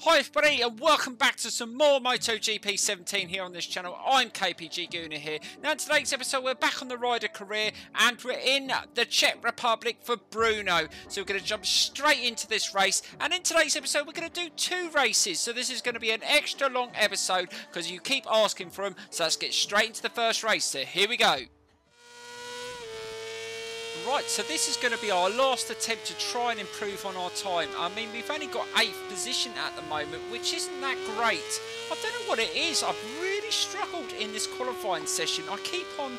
Hi everybody and welcome back to some more MotoGP 17 here on this channel. I'm KPG-GOONER here. Now in today's episode we're back on the rider career and we're in the Czech Republic for Brno. So we're going to jump straight into this race, and in today's episode we're going to do two races. So this is going to be an extra long episode because you keep asking for them. So let's get straight into the first race. So here we go. Right, so this is going to be our last attempt to try and improve on our time. I mean, we've only got 8th position at the moment, which isn't that great. I don't know what it is. I've really struggled in this qualifying session. I keep on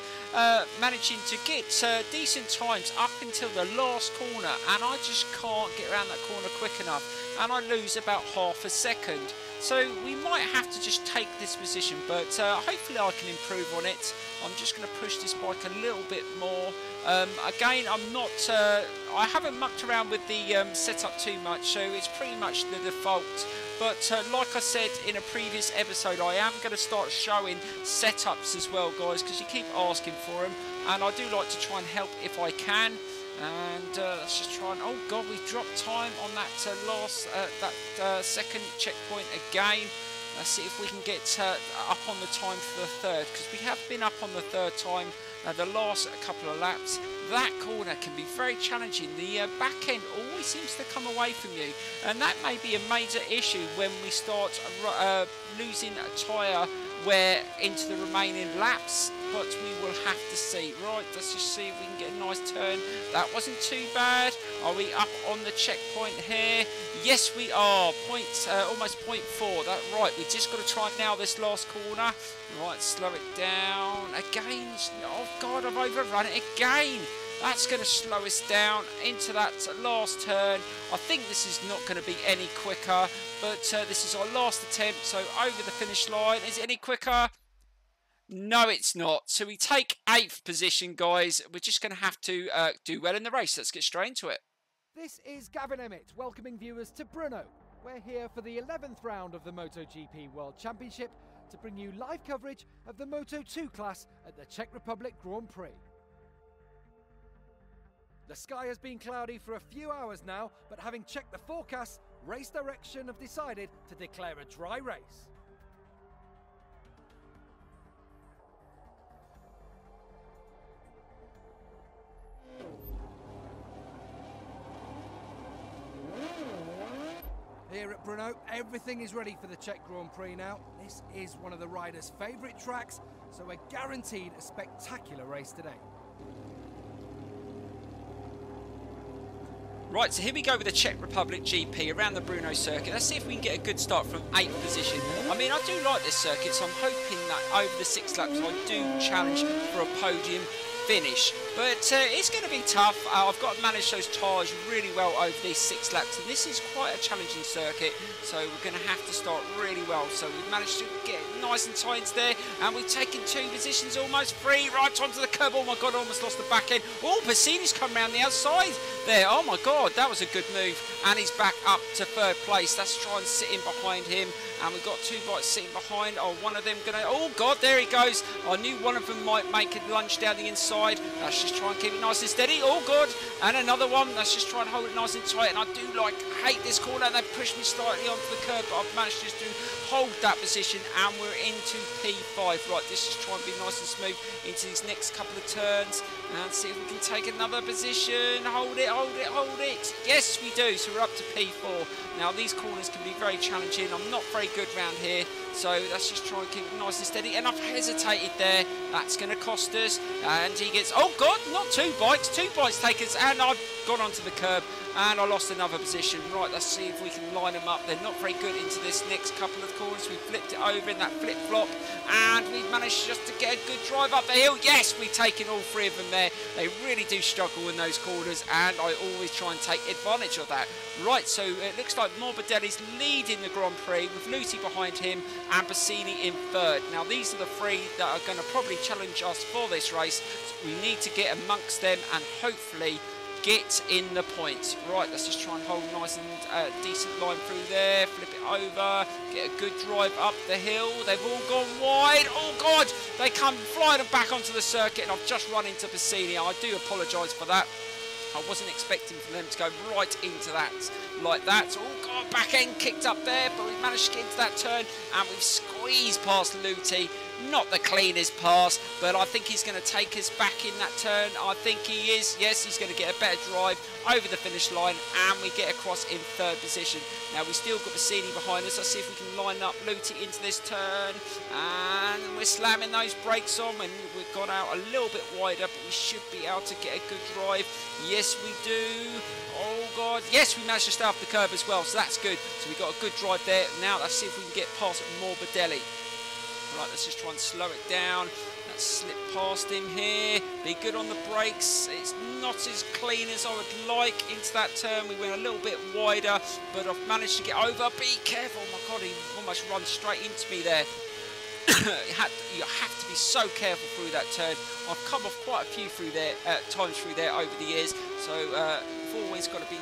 managing to get decent times up until the last corner, and I just can't get around that corner quick enough, and I lose about half a second. So we might have to just take this position, but hopefully I can improve on it. I'm just going to push this bike a little bit more. Again, I haven't mucked around with the setup too much, so it's pretty much the default. But like I said in a previous episode, I am going to start showing setups as well, guys, because you keep asking for them, and I do like to try and help if I can. And let's just try and, oh god, we dropped time on that second checkpoint again. Let's see if we can get up on the time for the third, because we have been up on the third time the last couple of laps. That corner can be very challenging. The back end always seems to come away from you, and that may be a major issue when we start losing a tyre wear into the remaining laps, but we will have to see. Right, let's just see if we can get a nice turn. That wasn't too bad. Are we up on the checkpoint here? Yes, we are. Almost 0.4. That's right. We just got to try and nail this last corner. Right, slow it down again. Oh god, I've overrun it again. That's going to slow us down into that last turn. I think this is not going to be any quicker, but this is our last attempt. So over the finish line. Is it any quicker? No, it's not. So we take 8th position, guys. We're just going to have to do well in the race. Let's get straight into it. This is Gavin Emmett welcoming viewers to Brno. We're here for the 11th round of the MotoGP World Championship to bring you live coverage of the Moto2 class at the Czech Republic Grand Prix. The sky has been cloudy for a few hours now, but having checked the forecast, race direction have decided to declare a dry race. Here at Brno, everything is ready for the Czech Grand Prix now. This is one of the riders' favourite tracks, so we're guaranteed a spectacular race today. Right, so here we go with the Czech Republic GP around the Brno circuit. Let's see if we can get a good start from 8th position. I mean, I do like this circuit, so I'm hoping that over the 6 laps I do challenge for a podium finish, but it's going to be tough. I've got to manage those tyres really well over these 6 laps, and this is quite a challenging circuit, so we're going to have to start really well. So we've managed to get nice and tight there, and we've taken 2 positions, almost 3, right onto the curb. Oh my god, I almost lost the back end. Oh, Bassini's come around the outside there. Oh my god, that was a good move, and he's back up to 3rd place. Let's try and sit in behind him, and we've got 2 bikes sitting behind. Oh, one of them gonna, oh god, there he goes. I knew one of them might make a lunge down the inside. Let's just try and keep it nice and steady. Oh god, and another one. Let's just try and hold it nice and tight. And I do hate this corner, and they pushed me slightly onto the curb, but I've managed just to hold that position, and we're into P5. Right, let's just try and be nice and smooth into these next couple of turns and see if we can take another position. Hold it, hold it, hold it. Yes, we do. So we're up to P4. Now these corners can be very challenging. I'm not very good round here, so let's just try and keep it nice and steady. And I've hesitated there. That's going to cost us. And he gets, oh god, not 2 bikes takers, and I've gone onto the curb and I lost another position. Right, let's see if we can line them up. They're not very good into this next couple of corners. We flipped it over in that flip-flop, and we've managed just to get a good drive up the hill. Yes, we've taken all 3 of them there. They really do struggle in those corners, and I always try and take advantage of that. Right, so it looks like Morbidelli's leading the Grand Prix with Lucy behind him and Bassini in 3rd. Now these are the 3 that are going to probably challenge us for this race. So we need to get amongst them and hopefully get in the points. Right, let's just try and hold nice and decent line through there, flip it over, get a good drive up the hill. They've all gone wide. Oh god, they come flying back onto the circuit, and I've just run into Bassini. I do apologise for that. I wasn't expecting for them to go right into that like that. Oh god, Oh, back end kicked up there, but we've managed to get into that turn, and we've squeezed past Luti. Not the cleanest pass, but I think he's going to take us back in that turn. I think he is. Yes, he's going to get a better drive over the finish line, and we get across in third position. Now, we've still got Bassini behind us. Let's see if we can line up Luti into this turn, and we're slamming those brakes on, and we've gone out a little bit wider, but we should be able to get a good drive. Yes, we do. Oh, God. Yes, we managed to stay off the curb as well, so that's good. So we've got a good drive there. Now, let's see if we can get past Morbidelli. Right, let's just try and slow it down. Let's slip past him here. Be good on the brakes. It's not as clean as I would like into that turn. We went a little bit wider, but I've managed to get over. Be careful. Oh, my God, he almost runs straight into me there. You have to be so careful through that turn. I've come off quite a few times through there over the years, so you've always got to be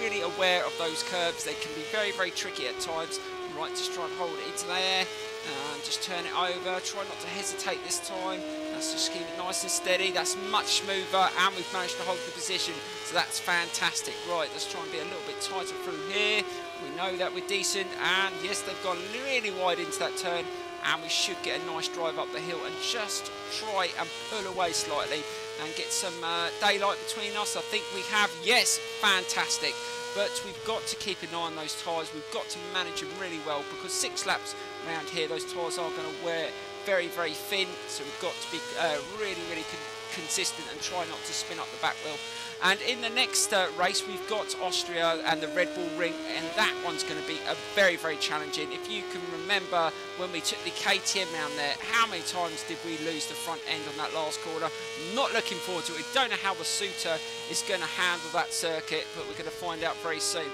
really aware of those curbs. They can be very, very tricky at times. Right, just try and hold it into there. Just turn it over. Try not to hesitate this time. Let's just keep it nice and steady. That's much smoother, and we've managed to hold the position, so that's fantastic. Right, let's try and be a little bit tighter through here. We know that we're decent, and yes, they've gone really wide into that turn, and we should get a nice drive up the hill and just try and pull away slightly and get some daylight between us. I think we have. Yes, fantastic. But we've got to keep an eye on those tyres. We've got to manage them really well, because 6 laps around here, those tyres are going to wear very, very thin. So we've got to be really, really consistent and try not to spin up the back wheel. And in the next race, we've got Austria and the Red Bull Ring, and that one's going to be very, very challenging. If you can remember when we took the KTM round there, how many times did we lose the front end on that last corner? Not looking forward to it. We don't know how the Suter is going to handle that circuit, but we're going to find out very soon.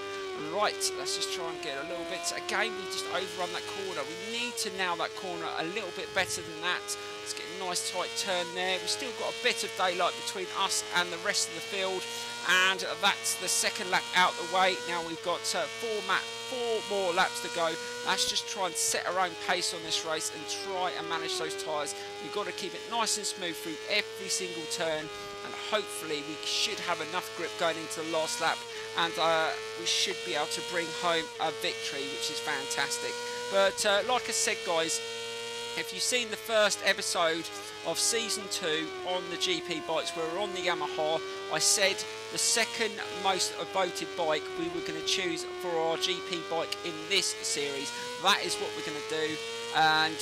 Right, let's just try and get a little bit. Again, we just overrun that corner. We need to nail that corner a little bit better than that. Let's get a nice tight turn there. We've still got a bit of daylight between us and the rest of the field, and that's the second lap out the way. Now we've got 4 more laps to go. Let's just try and set our own pace on this race and try and manage those tyres. We've got to keep it nice and smooth through every single turn, and hopefully we should have enough grip going into the last lap, and we should be able to bring home a victory, which is fantastic. But like I said, guys, if you've seen the first episode of season 2 on the GP bikes, where we're on the Yamaha, I said the second most voted bike we were going to choose for our GP bike in this series. That is what we're going to do, and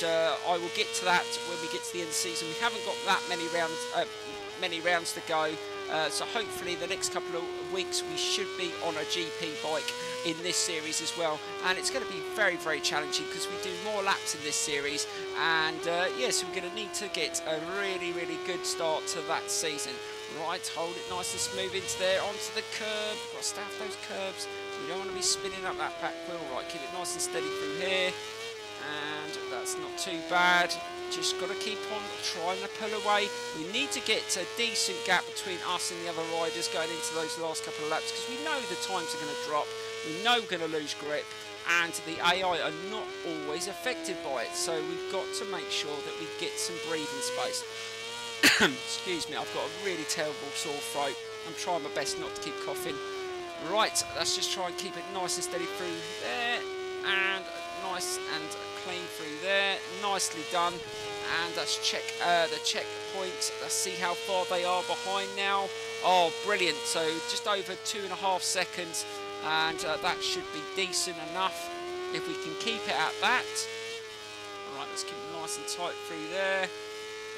I will get to that when we get to the end of the season. We haven't got that many rounds to go, so hopefully the next couple of weeks we should be on a GP bike in this series as well, and it's going to be very, very challenging because we do more laps in this series, and yes, we're going to need to get a really, really good start to that season. Right, hold it nice and smooth into there, onto the curb. We've got to stay off those curbs. We don't want to be spinning up that back wheel. Right, keep it nice and steady through here, and that's not too bad. Just got to keep on trying to pull away. We need to get a decent gap between us and the other riders going into those last couple of laps, because we know the times are going to drop. We know we're going to lose grip, and the AI are not always affected by it. So we've got to make sure that we get some breathing space. Excuse me, I've got a really terrible sore throat. I'm trying my best not to keep coughing. Right, let's just try and keep it nice and steady through there, and nice and clean through there. Nicely done. And let's check the checkpoint. Let's see how far they are behind now. Oh, brilliant. So just over 2.5 seconds, and that should be decent enough if we can keep it at that. All right, let's keep it nice and tight through there.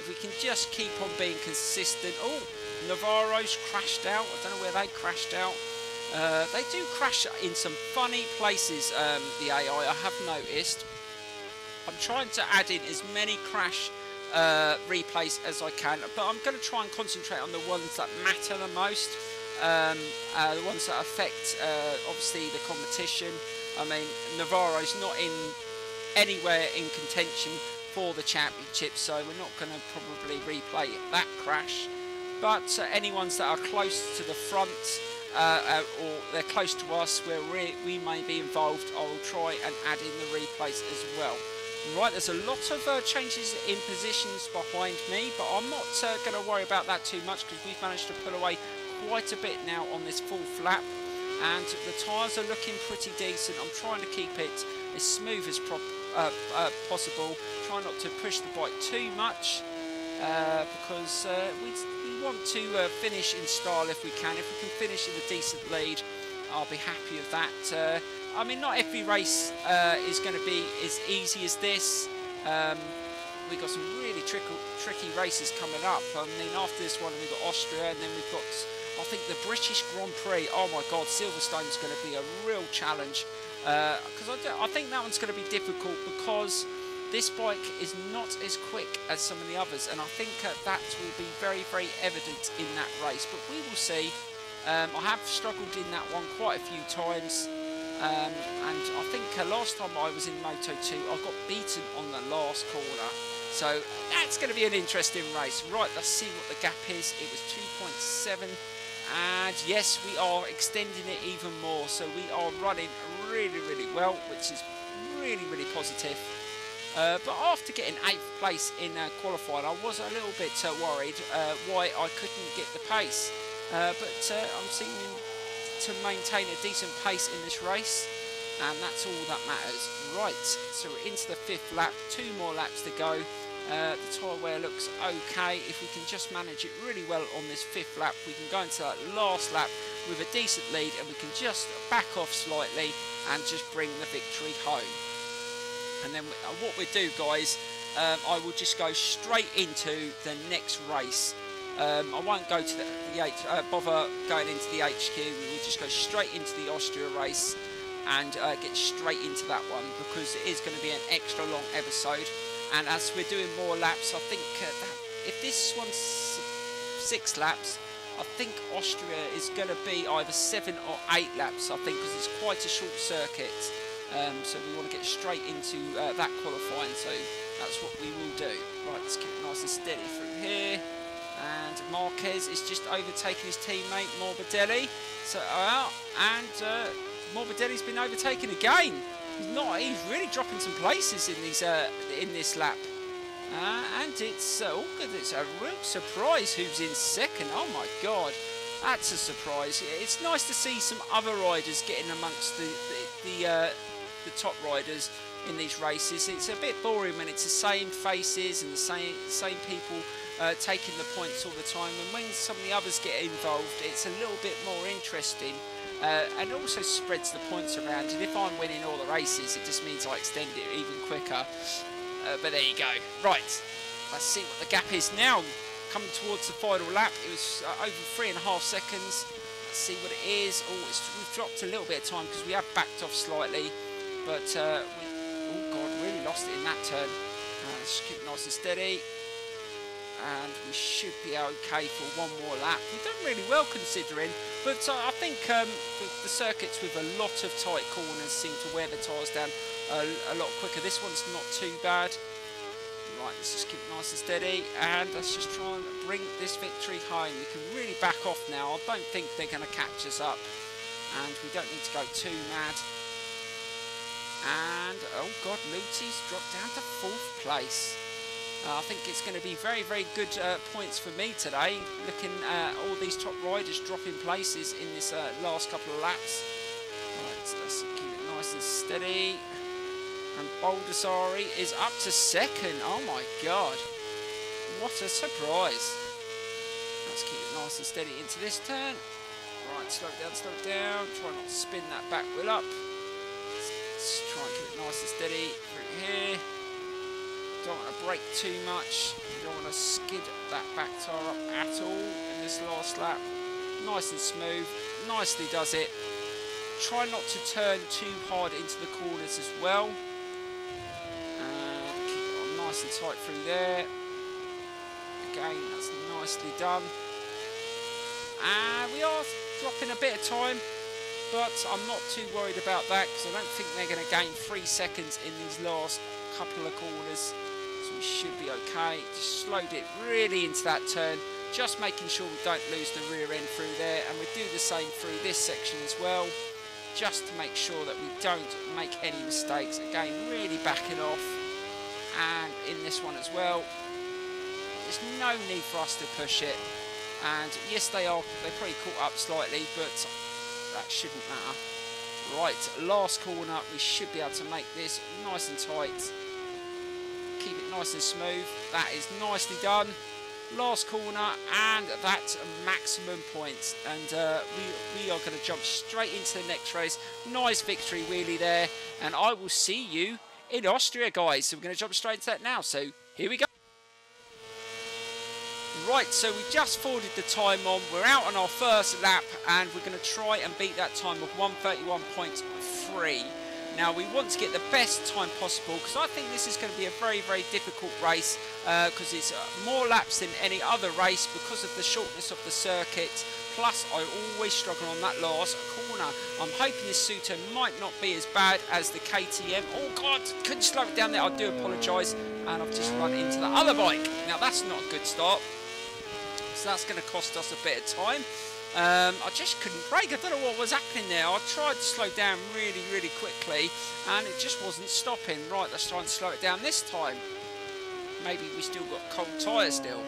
If we can just keep on being consistent. Oh, Navarro's crashed out. I don't know where they crashed out. They do crash in some funny places, the AI, I have noticed. I'm trying to add in as many crash replays as I can, but I'm going to try and concentrate on the ones that matter the most, the ones that affect, obviously, the competition. I mean, Navarro's not anywhere in contention for the championship, so we're not going to probably replay that crash. But any ones that are close to the front, or they're close to us where we may be involved, I will try and add in the replays as well. Right, there's a lot of changes in positions behind me, but I'm not going to worry about that too much, because we've managed to pull away quite a bit now on this full flap. and the tyres are looking pretty decent. I'm trying to keep it as smooth as possible. Try not to push the bike too much, because we want to finish in style if we can. If we can finish in a decent lead, I'll be happy with that. I mean, not every race is going to be as easy as this. We've got some really tricky races coming up. I mean, after this one we've got Austria, and then we've got, I think, the British Grand Prix. Oh my God, Silverstone's going to be a real challenge, because I think that one's going to be difficult, because this bike is not as quick as some of the others, and I think that will be very, very evident in that race. But we will see. I have struggled in that one quite a few times, and I think last time I was in Moto2 I got beaten on the last corner, so that's going to be an interesting race. Right, let's see what the gap is. It was 2.7, and yes, we are extending it even more, so we are running really, really well, which is really, really positive. But after getting 8th place in qualifying, I was a little bit worried why I couldn't get the pace. But I'm seeming to maintain a decent pace in this race, and that's all that matters. Right, so we're into the 5th lap, 2 more laps to go. The tyre wear looks okay. If we can just manage it really well on this 5th lap, we can go into that last lap with a decent lead, and we can just back off slightly and just bring the victory home. And then what we do, guys, I will just go straight into the next race. I won't go to bother going into the HQ. We will just go straight into the Austria race and get straight into that one, because it is going to be an extra long episode. And as we're doing more laps, I think that if this one's 6 laps, I think Austria is going to be either 7 or 8 laps, I think, because it's quite a short circuit. So we want to get straight into that qualifying, so that's what we will do. Right, let's keep it nice and steady through here. And Marquez is just overtaking his teammate Morbidelli. So and Morbidelli's been overtaken again. He's really dropping some places in these in this lap. And it's a real surprise who's in second. Oh my God, that's a surprise. It's nice to see some other riders getting amongst the top riders in these races. It's a bit boring when it's the same faces and the same people taking the points all the time, and when some of the others get involved, it's a little bit more interesting, and also spreads the points around. And if I'm winning all the races, it just means I extend it even quicker. But there you go. Right, let's see what the gap is now. Coming towards the final lap, it was over 3.5 seconds. Let's see what it is. Oh, we've dropped a little bit of time because we have backed off slightly, but oh God, really lost it in that turn. Let's keep it nice and steady, and we should be okay for one more lap. We've done really well considering, but I think the circuits with a lot of tight corners seem to wear the tyres down a lot quicker. This one's not too bad. Right, let's just keep it nice and steady, and let's just try and bring this victory home. We can really back off now. I don't think they're going to catch us up, and we don't need to go too mad. And oh God, Luti's dropped down to 4th place. I think it's going to be very, very good points for me today, looking at all these top riders dropping places in this last couple of laps. Right, let's keep it nice and steady. And Baldessari is up to 2nd. Oh my God, what a surprise. Let's keep it nice and steady into this turn. Right, slow it down, try not to spin that back wheel up. Let's try and keep it nice and steady through here. Don't want to brake too much. You don't want to skid that back tyre up at all in this last lap. Nice and smooth, nicely does it. Try not to turn too hard into the corners as well. And keep it on nice and tight through there. Again, that's nicely done. And we are dropping a bit of time, but I'm not too worried about that, because I don't think they're going to gain 3 seconds in these last couple of corners. So we should be okay. Just slowed it really into that turn, just making sure we don't lose the rear end through there, and we do the same through this section as well, just to make sure that we don't make any mistakes. Again, really backing off, and in this one as well, there's no need for us to push it. And yes, they're probably caught up slightly, but that shouldn't matter. Right, last corner, we should be able to make this nice and tight. Keep it nice and smooth. That is nicely done. Last corner, and that's maximum points. And we are going to jump straight into the next race. Nice victory wheelie there. And I will see you in Austria, guys. So we're going to jump straight into that now. So here we go. Right, so we just forwarded the time on. We're out on our first lap, and we're going to try and beat that time of 1:31.3. Now, we want to get the best time possible, because I think this is going to be a very, very difficult race, because it's more laps than any other race because of the shortness of the circuit. Plus, I always struggle on that last corner. I'm hoping this Suto might not be as bad as the KTM. Oh, God, couldn't slow it down there. I do apologise. And I've just run into the other bike. Now, that's not a good start. So that's going to cost us a bit of time. I just couldn't brake. I don't know what was happening there. I tried to slow down really, really quickly, and it just wasn't stopping. Right, let's try and slow it down this time. Maybe we still got cold tyres still.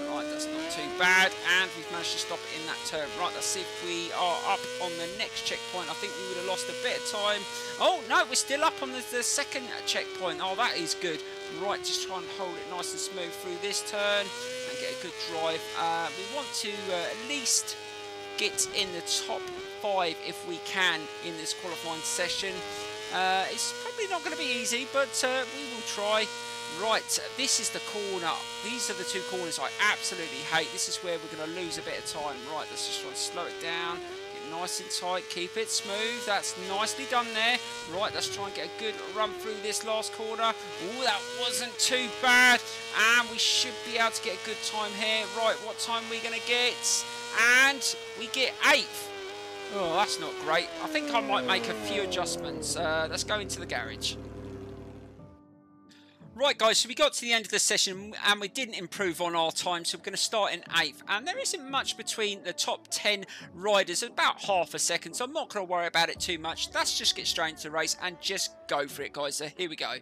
Right, that's not too bad, and we've managed to stop it in that turn. Right, let's see if we are up on the next checkpoint. I think we would have lost a bit of time. Oh, no, we're still up on the second checkpoint. Oh, that is good. Right, just try and hold it nice and smooth through this turn and get a good drive. We want to at least get in the top 5 if we can in this qualifying session. It's probably not going to be easy, but we will try. Right, this is the corner. These are the two corners I absolutely hate. This is where we're going to lose a bit of time. Right, let's just try and slow it down. Get nice and tight. Keep it smooth. That's nicely done there. Right, let's try and get a good run through this last corner. Oh, that wasn't too bad. And we should be able to get a good time here. Right, what time are we going to get? And we get 8th. Oh, that's not great. I think I might make a few adjustments. Let's go into the garage. Right, guys, so we got to the end of the session and we didn't improve on our time, so we're going to start in 8th. And there isn't much between the top 10 riders, about half a second, so I'm not going to worry about it too much. Let's just get straight into the race and just go for it, guys. So here we go.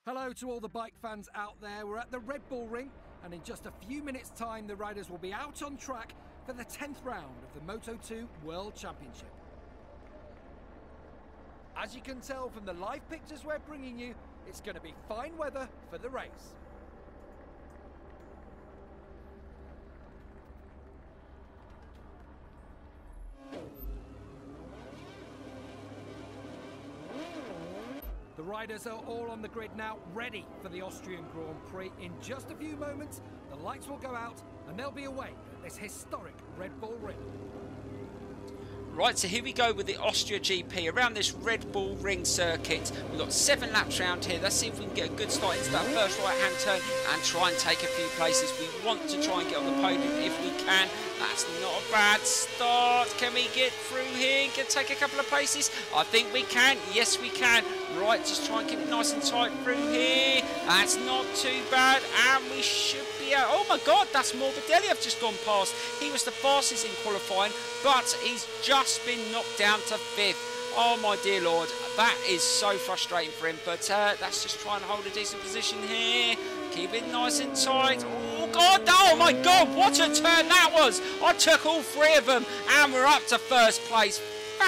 Hello to all the bike fans out there. We're at the Red Bull Ring, and in just a few minutes' time, the riders will be out on track for the 10th round of the Moto2 World Championship. As you can tell from the live pictures we're bringing you, it's going to be fine weather for the race. The riders are all on the grid now, ready for the Austrian Grand Prix. In just a few moments, the lights will go out and they'll be away at this historic Red Bull Ring. Right, so here we go with the Austria GP around this Red Bull Ring circuit. We've got 7 laps around here. Let's see if we can get a good start into that first right-hand turn and try and take a few places. We want to try and get on the podium if we can. That's not a bad start. Can we get through here and take a couple of places? I think we can. Yes, we can. Right, just try and keep it nice and tight through here. That's not too bad. And we should be out. Oh my God, that's Morbidelli I've just gone past. He was the fastest in qualifying, but he's just been knocked down to 5th. Oh my dear Lord, that is so frustrating for him. But let's just try and hold a decent position here. Keep it nice and tight. Oh God, oh my God, what a turn that was. I took all 3 of them and we're up to 1st place.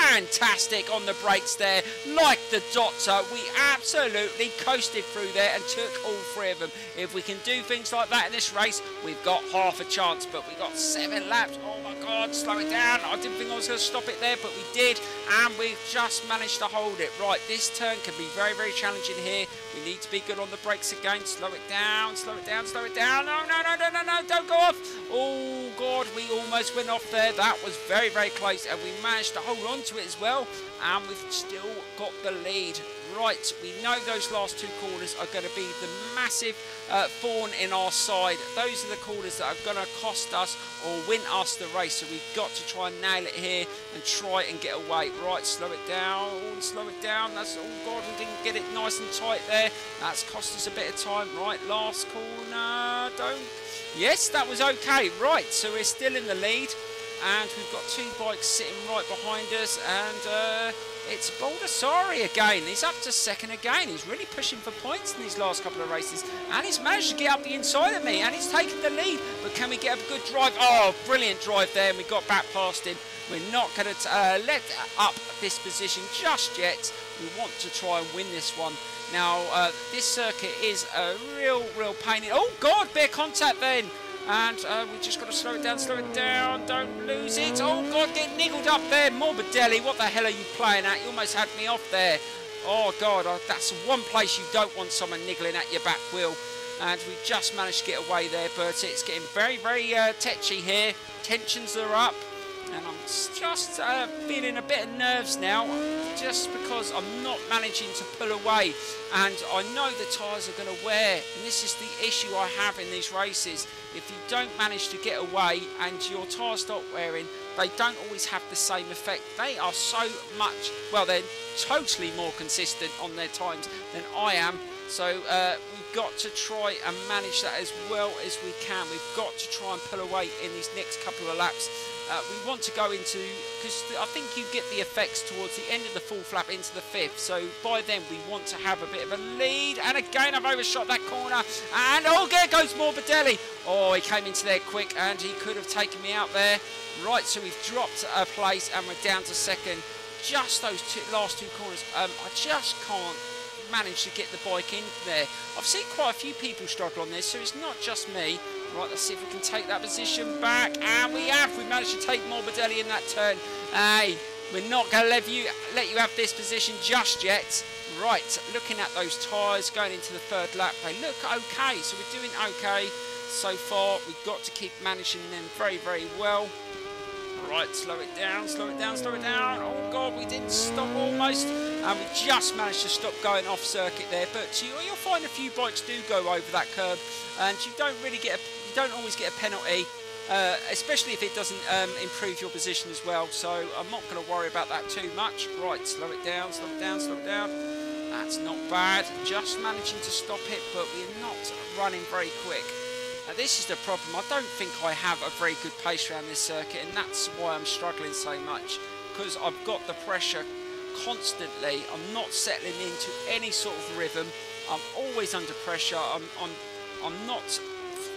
Fantastic on the brakes there, like the Doctor. We absolutely coasted through there and took all 3 of them. If we can do things like that in this race, we've got half a chance, but we got 7 laps. Oh my God, slow it down. I didn't think I was going to stop it there, but we did, and we've just managed to hold it. Right, this turn can be very, very challenging here. We need to be good on the brakes again. Slow it down, slow it down, slow it down. No, no, no, no, no, no, don't go off. Oh God, we almost went off there. That was very, very close, and we managed to hold on to it as well, and we've still got the lead. Right, we know those last 2 corners are going to be the massive thorn in our side. Those are the corners that are going to cost us or win us the race, so we've got to try and nail it here and try and get away. Right, slow it down, slow it down. That's, oh God, we didn't get it nice and tight there. That's cost us a bit of time. Right, last corner, don't. Yes, that was okay. Right, so we're still in the lead. And we've got 2 bikes sitting right behind us, and it's Baldassari again. He's up to second again. He's really pushing for points in these last couple of races. And he's managed to get up the inside of me. And he's taken the lead. But can we get a good drive? Oh, brilliant drive there. And we got back past him. We're not going to let up this position just yet. We want to try and win this one. Now, this circuit is a real pain. Oh, God, bare contact then. And we just got to slow it down, don't lose it. Oh, God, get niggled up there. Morbidelli, what the hell are you playing at? You almost had me off there. Oh, God, that's one place you don't want someone niggling at your back wheel. And we just managed to get away there, but it's getting very tetchy here. Tensions are up. And I'm just feeling a bit of nerves now, just because I'm not managing to pull away. And I know the tyres are going to wear, and this is the issue I have in these races. If you don't manage to get away and your tyres start wearing, they don't always have the same effect. They are so much, well, they're totally more consistent on their times than I am. So we've got to try and manage that as well as we can. We've got to try and pull away in these next couple of laps. We want to go into, because I think you get the effects towards the end of the full flap into the fifth. So by then we want to have a bit of a lead. And again, I've overshot that corner. And oh, there goes Morbidelli. Oh, he came into there quick and he could have taken me out there. Right, so we've dropped a place and we're down to second. Just those last two corners. I just can't manage to get the bike in there. I've seen quite a few people struggle on this, so it's not just me. Right, let's see if we can take that position back, and we have. We managed to take Morbidelli in that turn. Hey, we're not going to let you have this position just yet. Right, looking at those tyres going into the third lap, they look okay, so we're doing okay so far. We've got to keep managing them very well. Right, slow it down. Oh, God, we didn't stop almost. And we just managed to stop going off circuit there. But you'll find a few bikes do go over that curb. And you don't always get a penalty. Especially if it doesn't improve your position as well. So I'm not going to worry about that too much. Right, slow it down. That's not bad. Just managing to stop it, but we're not running very quick. Now, this is the problem. I don't think I have a very good pace around this circuit, and that's why I'm struggling so much, because I've got the pressure constantly. I'm not settling into any sort of rhythm. I'm always under pressure. I'm not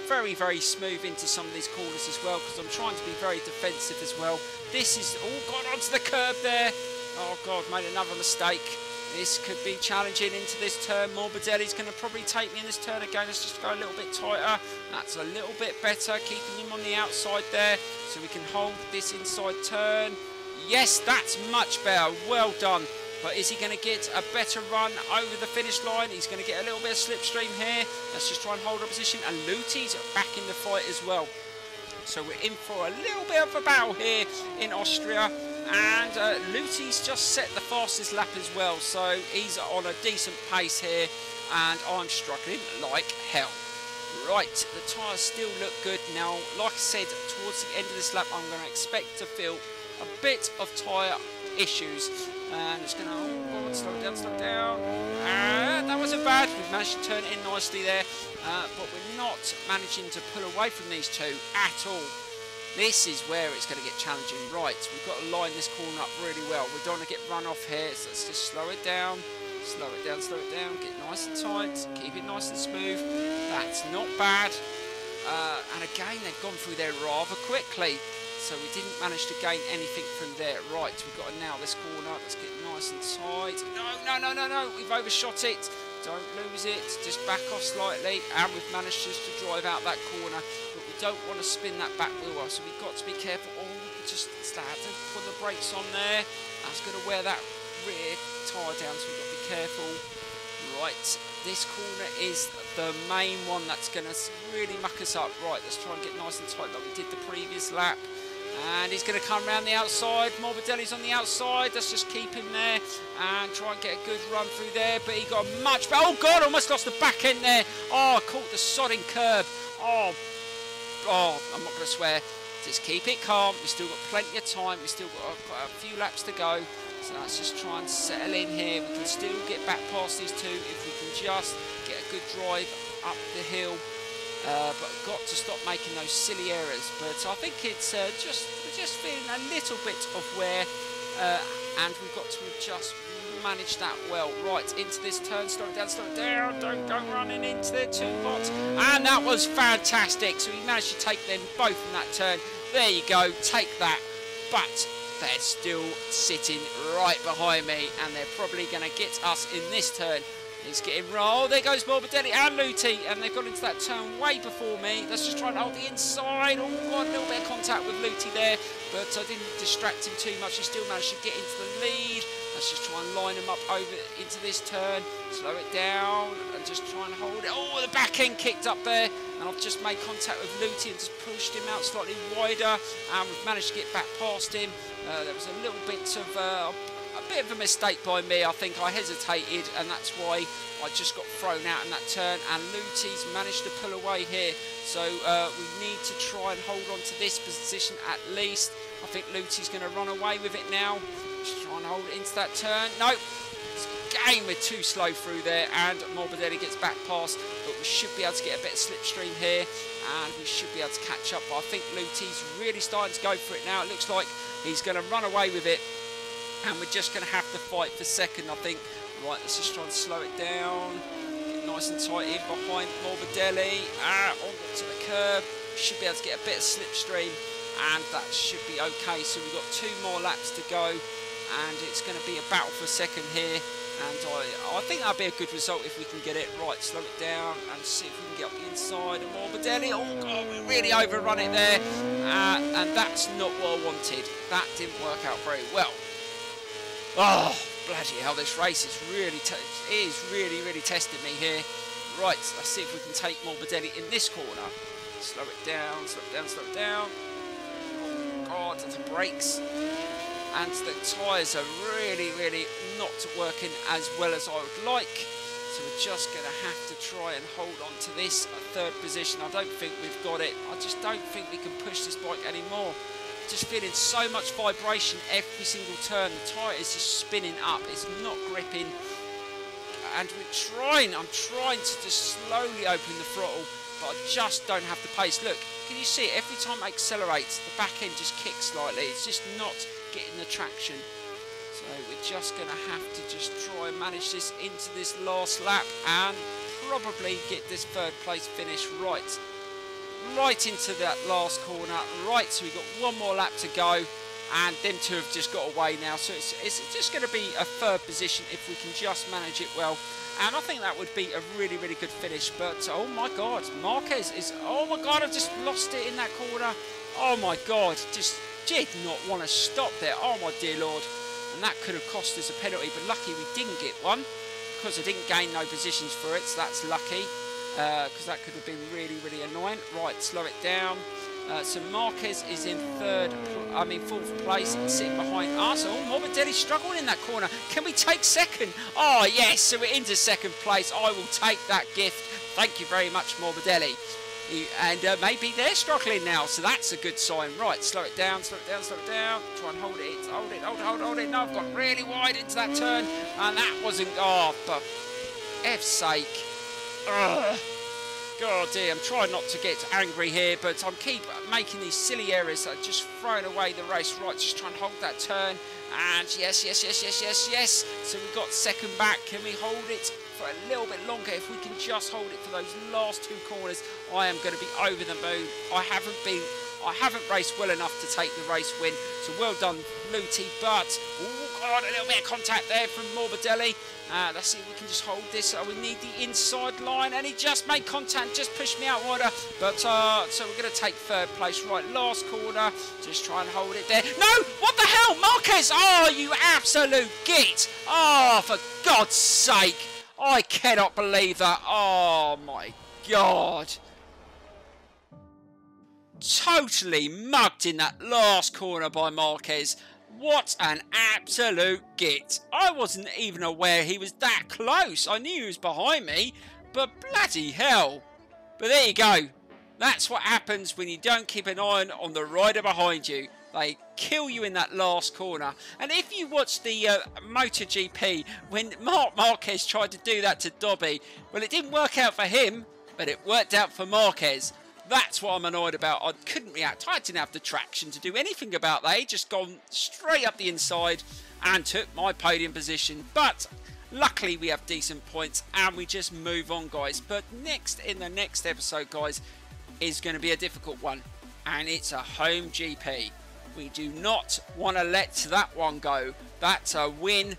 very smooth into some of these corners as well, because I'm trying to be very defensive as well. This is all gone onto the curb there. Oh, God, made another mistake. This could be challenging into this turn. Morbidelli's going to probably take me in this turn again. Let's just go a little bit tighter. That's a little bit better, keeping him on the outside there, so we can hold this inside turn. Yes, that's much better. Well done. But is he going to get a better run over the finish line? He's going to get a little bit of slipstream here. Let's just try and hold our position. And Luti's back in the fight as well. So we're in for a little bit of a battle here in Austria. And Luti's just set the fastest lap as well, so he's on a decent pace here, and I'm struggling like hell. Right, the tyres still look good. Now, like I said, towards the end of this lap, I'm going to expect to feel a bit of tyre issues. And it's going to, oh, slow it down. That wasn't bad. We've managed to turn it in nicely there, but we're not managing to pull away from these two at all. This is where it's going to get challenging. Right, we've got to line this corner up really well. We don't want to get run off here, so let's just slow it down. Get nice and tight, keep it nice and smooth. That's not bad. And again, they've gone through there rather quickly, so we didn't manage to gain anything through there. Right, we've got to nail this corner. Let's get nice and tight. No, we've overshot it. Don't lose it, just back off slightly, and we've managed just to drive out that corner, but we don't want to spin that back wheel off, so we've got to be careful. Oh, just start to put the brakes on there. That's going to wear that rear tyre down, so we've got to be careful. Right, this corner is the main one that's going to really muck us up. Right, let's try and get nice and tight like we did the previous lap. And he's going to come around the outside. Morbidelli's on the outside. Let's just keep him there and try and get a good run through there. But he got a much... Oh, God, almost lost the back end there. Oh, caught the sodding curb. Oh, I'm not going to swear. Just keep it calm. We've still got plenty of time. We've still got a few laps to go. So let's just try and settle in here. We can still get back past these two if we can just get a good drive up the hill. But got to stop making those silly errors. But I think it's we're just feeling a little bit of wear and we've got to just manage that well. Right, into this turn, slow it down, don't go running into there too hot. And that was fantastic. So he managed to take them both in that turn. There you go, take that. But they're still sitting right behind me, and they're probably going to get us in this turn. He's getting rolled. There goes Morbidelli and Luti, and they've got into that turn way before me. Let's just try and hold the inside. Oh, got a little bit of contact with Luti there, but I didn't distract him too much. He still managed to get into the lead. Let's just try and line him up over into this turn. Slow it down and just try and hold it. Oh, the back end kicked up there, and I've just made contact with Luti and just pushed him out slightly wider, and we've managed to get back past him. There was a little bit of a mistake by me. I think I hesitated, and that's why I just got thrown out in that turn, and Luti's managed to pull away here. So we need to try and hold on to this position at least. I think Luti's going to run away with it now. Just try and hold it into that turn. Nope. Again, we're too slow through there, and Morbidelli gets back past, but we should be able to get a bit of slipstream here, and we should be able to catch up. But I think Luti's really starting to go for it now. It looks like he's going to run away with it, and we're just going to have to fight for second, I think. Right, let's just try and slow it down. Get nice and tight in behind Morbidelli. Onto the curb. We should be able to get a bit of slipstream, and that should be okay. So we've got 2 more laps to go, and it's going to be a battle for second here. And I think that'll be a good result if we can get it. Right, slow it down and see if we can get up the inside of Morbidelli. Oh, God, we really overrun it there. And that's not what I wanted. That didn't work out very well. Oh, bloody hell, this race is really testing me here. Right, let's see if we can take Morbidelli in this corner. Slow it down, slow it down, slow it down. Oh, God, the brakes. And the tyres are really not working as well as I would like. So we're just going to have to try and hold on to this third position. I don't think we've got it. I just don't think we can push this bike anymore. Just feeling so much vibration every single turn. The tyre is just spinning up. It's not gripping. And I'm trying to just slowly open the throttle, but I just don't have the pace. Look, can you see it? Every time it accelerates, the back end just kicks slightly. It's just not getting the traction. So we're just going to have to just try and manage this into this last lap and probably get this third place finish right into that last corner. Right, so we've got 1 more lap to go, and them 2 have just got away now. So it's just going to be a third position if we can just manage it well. And I think that would be a really good finish. But oh my God, Marquez is, oh my God, I've just lost it in that corner. Oh my God, just did not want to stop there. Oh my dear Lord. And that could have cost us a penalty, but lucky we didn't get one because I didn't gain no positions for it. So that's lucky, because that could have been really annoying. Right, slow it down. So Marquez is in fourth place, sitting behind us. Oh, Morbidelli struggling in that corner. Can we take second? Oh yes, so we're into second place. I will take that gift. Thank you very much, Morbidelli. And maybe they're struggling now, so that's a good sign. Right, slow it down, slow it down, slow it down. Try and hold it. No, I've got really wide into that turn, and that wasn't, oh, for F's sake. Ugh. God dear, I'm trying not to get angry here, but I'm keep making these silly errors, just throwing away the race. Right, just try and hold that turn, and yes. So we've got second back. Can we hold it for a little bit longer? If we can just hold it for those last 2 corners, I am going to be over the moon. I haven't raced well enough to take the race win, so well done, Luti. But oh God, a little bit of contact there from Morbidelli. Let's see if we can just hold this. We need the inside line, and he just made contact, just pushed me out wider. But so we're going to take third place. Right, last corner, just try and hold it there. No, what the hell, Marquez? Oh, you absolute git! Oh, for God's sake! I cannot believe that. Oh my God! Totally mugged in that last corner by Marquez. What an absolute git. I wasn't even aware he was that close. I knew he was behind me, but bloody hell. But there you go. That's what happens when you don't keep an eye on the rider behind you. They kill you in that last corner. And if you watch the MotoGP, when Marc Marquez tried to do that to Dobby, well, it didn't work out for him, but it worked out for Marquez. That's what I'm annoyed about. I couldn't react. I didn't have the traction to do anything about that. He just gone straight up the inside and took my podium position. But luckily we have decent points and we just move on, guys. But in the next episode, guys, is going to be a difficult one. And it's a home GP. We do not want to let that one go. That's a win,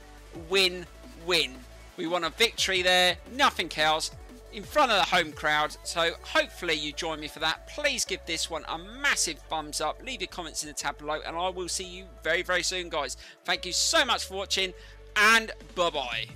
win, win. We want a victory there, nothing else, in front of the home crowd. So hopefully you join me for that. Please give this one a massive thumbs up. Leave your comments in the tab below, and I will see you very, very soon, guys. Thank you so much for watching, and bye-bye.